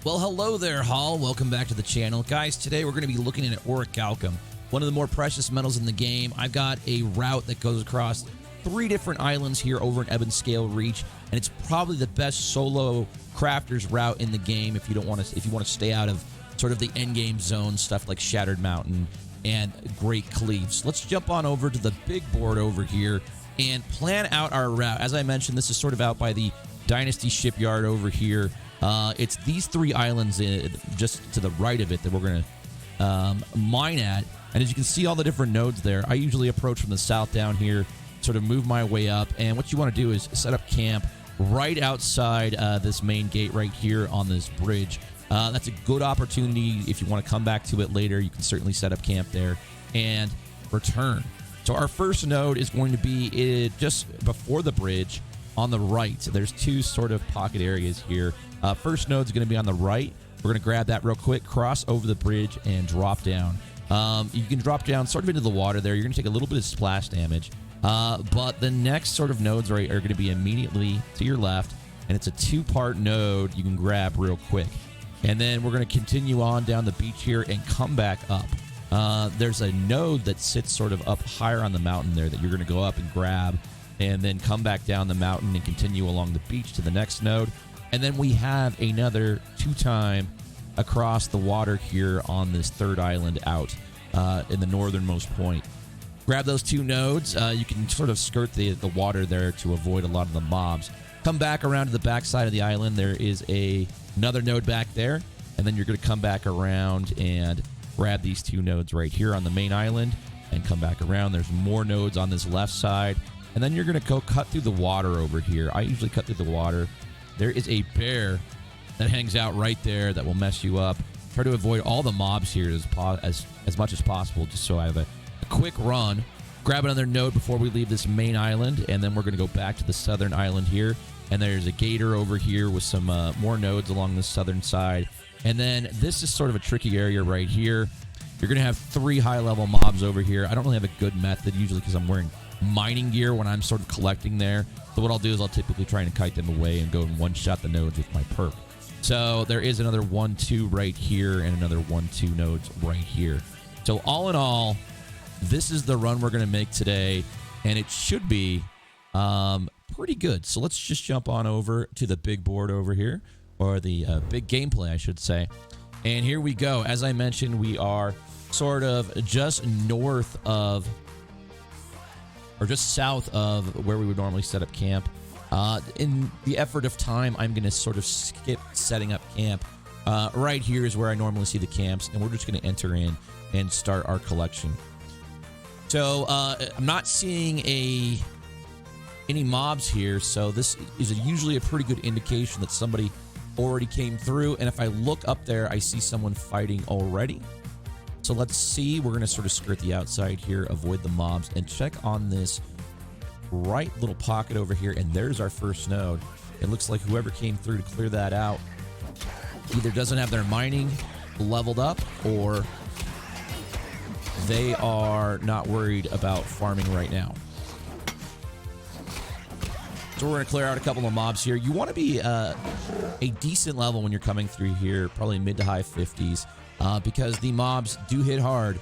Well, hello there, Hall. Welcome back to the channel. Guys, today we're going to be looking at Orichalcum, one of the more precious metals in the game. I've got a route that goes across 3 different islands here over in Ebonscale Reach, and it's probably the best solo crafter's route in the game if you want to stay out of sort of the end game zone stuff like Shattered Mountain and Great Cleaves. Let's jump on over to the big board over here and plan out our route. As I mentioned, this is sort of out by the Dynasty Shipyard over here. It's these 3 islands just to the right of it that we're going to mine at. And as you can see all the different nodes there, I usually approach from the south down here, sort of move my way up. And what you want to do is set up camp right outside this main gate right here on this bridge. That's a good opportunity. If you want to come back to it later, you can certainly set up camp there and return. So our first node is going to be just before the bridge on the right. So there's 2 sort of pocket areas here. First node's going to be on the right. We're going to grab that real quick, cross over the bridge, and drop down. You can drop down sort of into the water there. You're going to take a little bit of splash damage. But the next sort of nodes are going to be immediately to your left, and it's a 2-part node you can grab real quick. And then we're going to continue on down the beach here and come back up. There's a node that sits sort of up higher on the mountain there that you're going to go up and grab, and then come back down the mountain and continue along the beach to the next node. And then we have another 2-time across the water here on this 3rd island out in the northernmost point. Grab those 2 nodes. You can sort of skirt the water there to avoid a lot of the mobs. Come back around to the back side of the island. There is another node back there. And then you're going to come back around and grab these 2 nodes right here on the main island and come back around. There's more nodes on this left side. And then you're going to go cut through the water over here. I usually cut through the water. There is a bear that hangs out right there that will mess you up. Try to avoid all the mobs here as much as possible, just so I have a quick run. Grab another node before we leave this main island, and then we're going to go back to the southern island here. And there's a gator over here with some more nodes along the southern side. And then this is sort of a tricky area right here. You're going to have 3 high-level mobs over here. I don't really have a good method usually because I'm wearing mining gear when I'm sort of collecting there. So what I'll do is I'll typically try and kite them away and go and one-shot the nodes with my perk. So there is another 1-2 right here and another 1-2 nodes right here. So all in all, this is the run we're going to make today, and it should be pretty good. So let's just jump on over to the big board over here, or the big gameplay, I should say. And here we go. As I mentioned, we are sort of just north of, or just south of where we would normally set up camp. In the effort of time, I'm going to sort of skip setting up camp. Right here is where I normally see the camps, and we're just going to enter in and start our collection. So I'm not seeing any mobs here, so this is usually a pretty good indication that somebody already came through. And if I look up there, I see someone fighting already. So let's see. We're going to sort of skirt the outside here, avoid the mobs, and check on this right little pocket over here. And there's our first node. It looks like whoever came through to clear that out either doesn't have their mining leveled up, or they are not worried about farming right now. So we're going to clear out a couple of mobs here. You want to be a decent level when you're coming through here, probably mid to high 50s, because the mobs do hit hard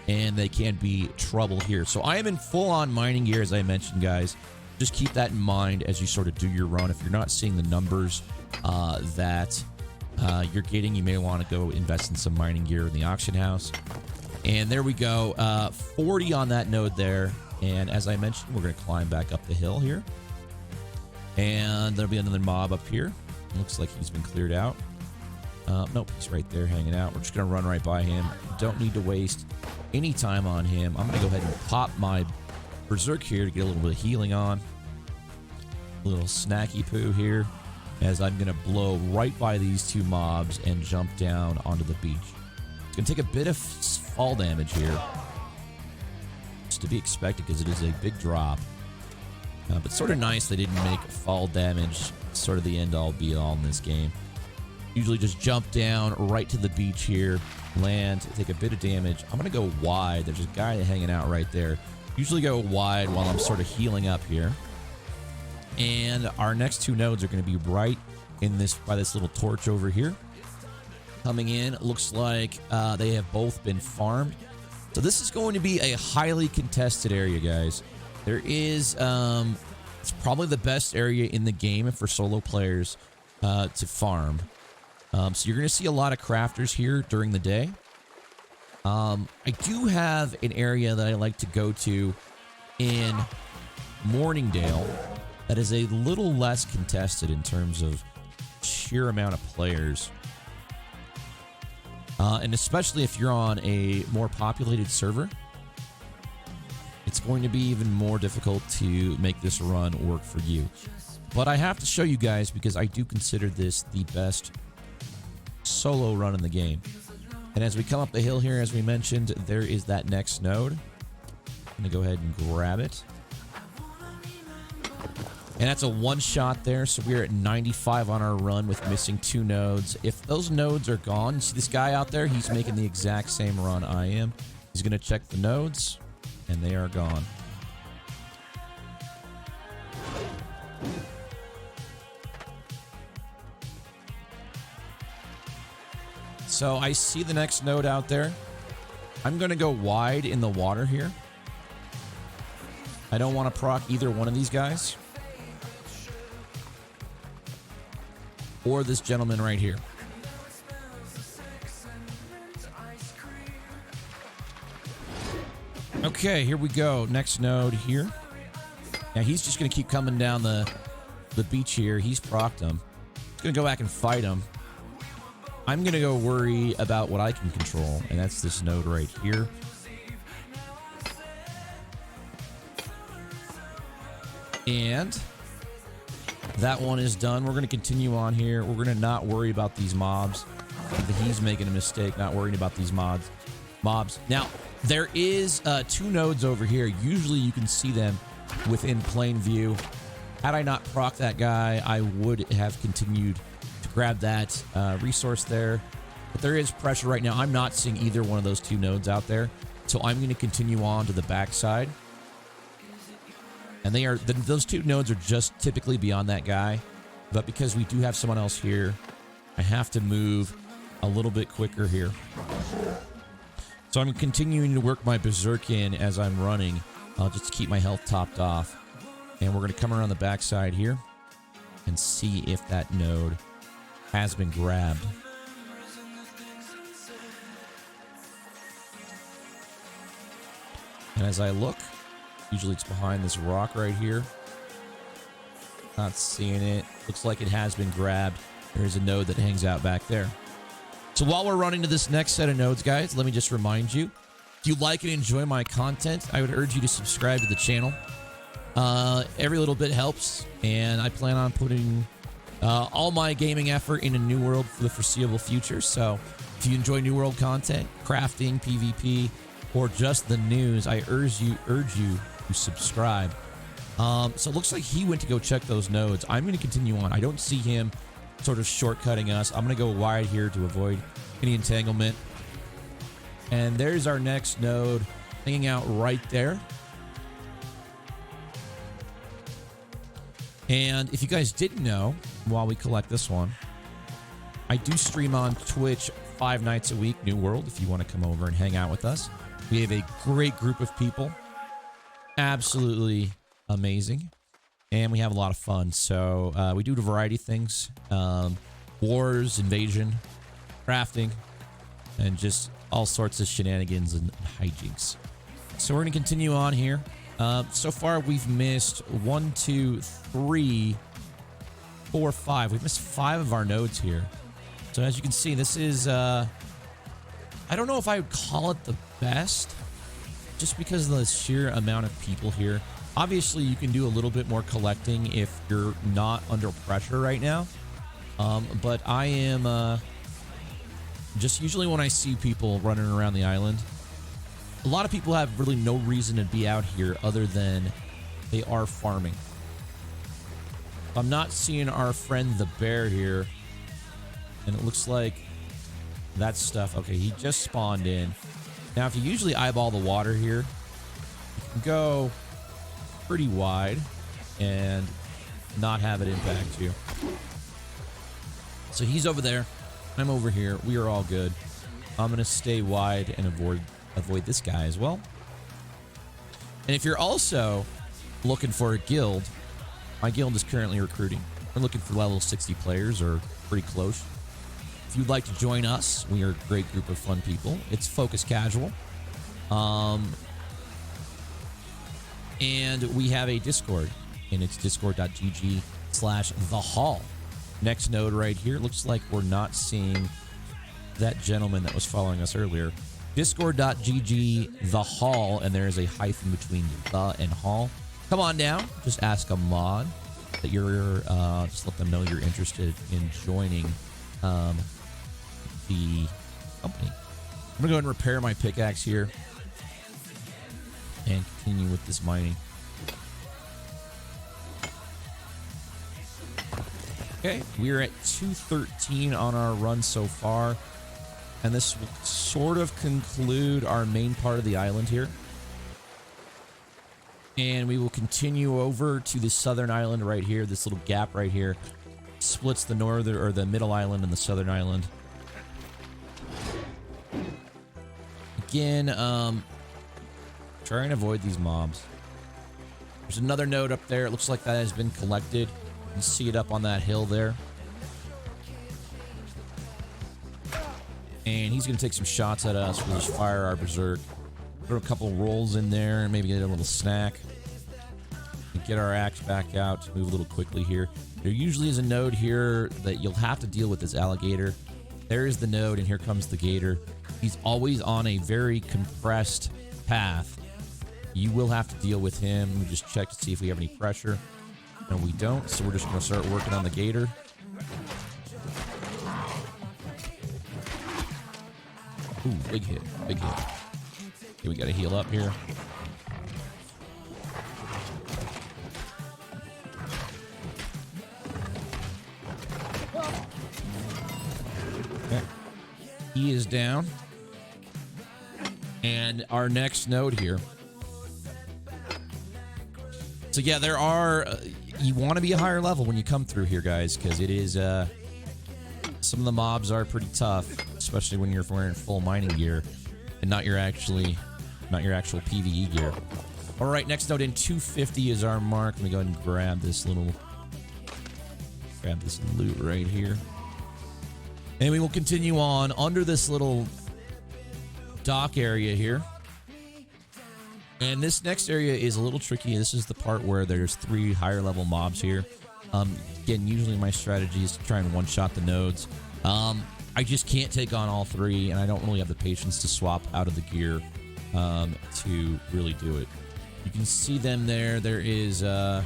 and they can be trouble here. So I am in full-on mining gear, as I mentioned, guys. Just keep that in mind as you sort of do your run. If you're not seeing the numbers that you're getting, you may want to go invest in some mining gear in the auction house. And there we go, 40 on that node there. And as I mentioned, we're going to climb back up the hill here. And there'll be another mob up here. Looks like he's been cleared out. Nope, he's right there hanging out. We're just going to run right by him. Don't need to waste any time on him. I'm going to go ahead and pop my Berserk here to get a little bit of healing on. A little snacky poo here, as I'm going to blow right by these 2 mobs and jump down onto the beach. It's going to take a bit of fall damage here. It's to be expected because it is a big drop. But sort of nice they didn't make fall damage sort of the end-all be-all in this game. Usually just jump down right to the beach here, land, take a bit of damage. I'm going to go wide. There's a guy hanging out right there. Usually go wide while I'm sort of healing up here. And our next 2 nodes are going to be right in this, by this little torch over here. coming in. It looks like they have both been farmed. So this is going to be a highly contested area, guys. There is, it's probably the best area in the game for solo players to farm. So you're going to see a lot of crafters here during the day. I do have an area that I like to go to in Morningdale that is a little less contested in terms of sheer amount of players. And especially if you're on a more populated server, it's going to be even more difficult to make this run work for you. But I have to show you guys because I do consider this the best solo run in the game. And as we come up the hill here, as we mentioned, there is that next node. I'm going to go ahead and grab it. And that's a one shot there, so we're at 95 on our run with missing 2 nodes. If those nodes are gone, you see this guy out there? He's making the exact same run I am. He's going to check the nodes, and they are gone. So I see the next node out there. I'm going to go wide in the water here. I don't want to proc either one of these guys. Or this gentleman right here. Okay, here we go. Next node here. Now he's just going to keep coming down the beach here. He's procced him. He's going to go back and fight him. I'm going to go worry about what I can control, and that's this node right here. And that one is done. We're going to continue on here. We're going to not worry about these mobs. He's making a mistake, not worrying about these mobs. Now, there is 2 nodes over here. Usually you can see them within plain view. Had I not proc that guy, I would have continued to grab that resource there. But there is pressure right now. I'm not seeing either one of those 2 nodes out there. So I'm going to continue on to the backside. And they are those 2 nodes are just typically beyond that guy. But because we do have someone else here, I have to move a little bit quicker here. So I'm continuing to work my berserk in as I'm running, just to keep my health topped off. And we're going to come around the backside here and see if that node has been grabbed. And as I look, usually it's behind this rock right here. Not seeing it. Looks like it has been grabbed. There's a node that hangs out back there. So while we're running to this next set of nodes, guys, let me just remind you, if you like and enjoy my content, I would urge you to subscribe to the channel. Every little bit helps, and I plan on putting all my gaming effort into New World for the foreseeable future. So if you enjoy New World content, crafting, PvP, or just the news, I urge you to subscribe. So it looks like he went to go check those nodes. I'm going to continue on. I don't see him sort of shortcutting us. I'm going to go wide here to avoid any entanglement. And there's our next node hanging out right there. And if you guys didn't know, while we collect this one, I do stream on Twitch 5 nights a week, New World, if you want to come over and hang out with us. We have a great group of people. Absolutely amazing. And we have a lot of fun. So we do a variety of things. Wars, invasion, crafting, and just all sorts of shenanigans and hijinks. So we're going to continue on here. So far, we've missed 1, 2, 3, 4, 5. We've missed 5 of our nodes here. So as you can see, this is, I don't know if I would call it the best, just because of the sheer amount of people here. Obviously, you can do a little bit more collecting if you're not under pressure right now. But I am, just usually when I see people running around the island, a lot of people have really no reason to be out here other than they are farming. I'm not seeing our friend the bear here, and it looks like that stuff. Okay, he just spawned in. Now, if you usually eyeball the water here, you can go pretty wide and not have it impact you. So he's over there. I'm over here. We are all good. I'm going to stay wide and avoid this guy as well. And if you're also looking for a guild, my guild is currently recruiting. We're looking for level 60 players or pretty close. If you'd like to join us, we are a great group of fun people. It's focus casual. And we have a Discord, and it's discord.gg/thehall. Next node right here. Looks like we're not seeing that gentleman that was following us earlier. Discord.gg/thehall, and there is a hyphen between the and hall. Come on down. Just ask a mod that you're, just let them know you're interested in joining the company. I'm going to go ahead and repair my pickaxe here and continue with this mining. Okay, we're at 213 on our run so far, and this will sort of conclude our main part of the island here. And we will continue over to the southern island right here. This little gap right here splits the northern or the middle island and the southern island. Again, try and avoid these mobs. There's another node up there. It looks like that has been collected. You can see it up on that hill there. And he's going to take some shots at us. We'll just fire our berserk. Throw a couple rolls in there and maybe get a little snack. And get our axe back out to move a little quickly here. There usually is a node here that you'll have to deal with this alligator. There is the node, and here comes the gator. He's always on a very compressed path. You will have to deal with him. Let me just check to see if we have any pressure. No, we don't, so we're just going to start working on the gator. Ooh, big hit, big hit. Okay, we got to heal up here. Okay. He is down. And our next node here. So yeah, there are... you want to be a higher level when you come through here, guys, because it is... some of the mobs are pretty tough, especially when you're wearing full mining gear and not your actual PvE gear. All right, next node in 250 is our mark. Let me go ahead and grab this loot right here. And we will continue on under this little dock area here. And this next area is a little tricky. This is the part where there's 3 higher level mobs here. Again, usually my strategy is to try and one-shot the nodes. I just can't take on all 3, and I don't really have the patience to swap out of the gear to really do it. You can see them there. There is a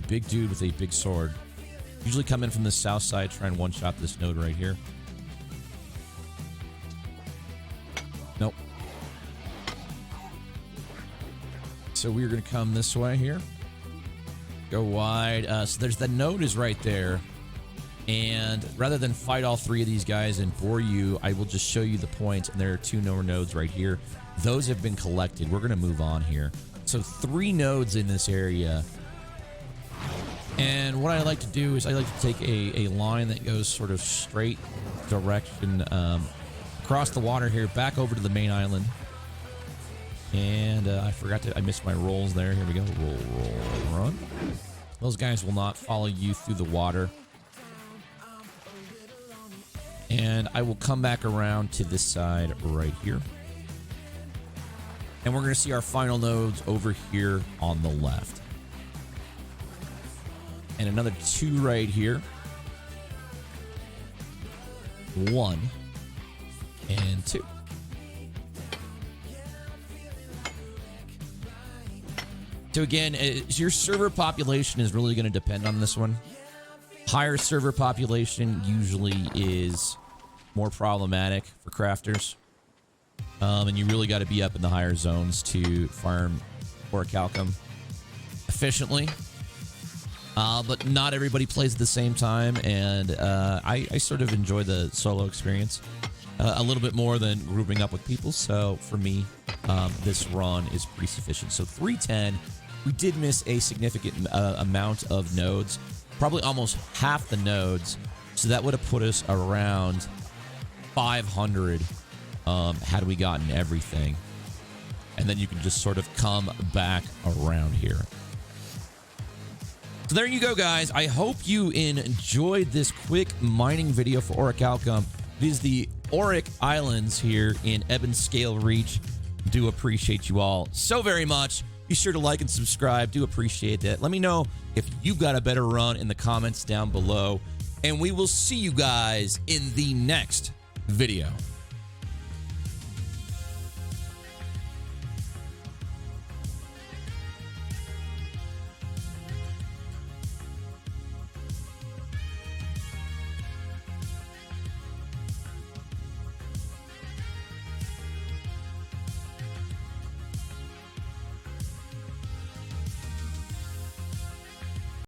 big dude with a big sword. Usually come in from the south side, try and one-shot this node right here. Nope. So we're going to come this way here. Go wide. So there's the node is right there. And rather than fight all 3 of these guys and bore you, I will just show you the points. And there are 2 more nodes right here. Those have been collected. We're going to move on here. So 3 nodes in this area. And what I like to do is I like to take a line that goes sort of straight direction across the water here, back over to the main island. And I missed my rolls there. Here we go. Roll, run. Those guys will not follow you through the water. And I will come back around to this side right here. And we're going to see our final nodes over here on the left. And another 2 right here. 1 and 2. So again, your server population is really going to depend on this one. Higher server population usually is more problematic for crafters. And you really got to be up in the higher zones to farm Orichalcum efficiently. But not everybody plays at the same time, and I sort of enjoy the solo experience a little bit more than grouping up with people. So for me, this run is pretty sufficient. So 310, we did miss a significant amount of nodes, probably almost half the nodes. So that would have put us around 500 had we gotten everything. And then you can just sort of come back around here. So there you go, guys. I hope you enjoyed this quick mining video for Orichalcum. It is the Oric Islands here in Ebonscale Reach. Do appreciate you all so very much. Be sure to like and subscribe. Do appreciate that. Let me know if you've got a better run in the comments down below. And we will see you guys in the next video.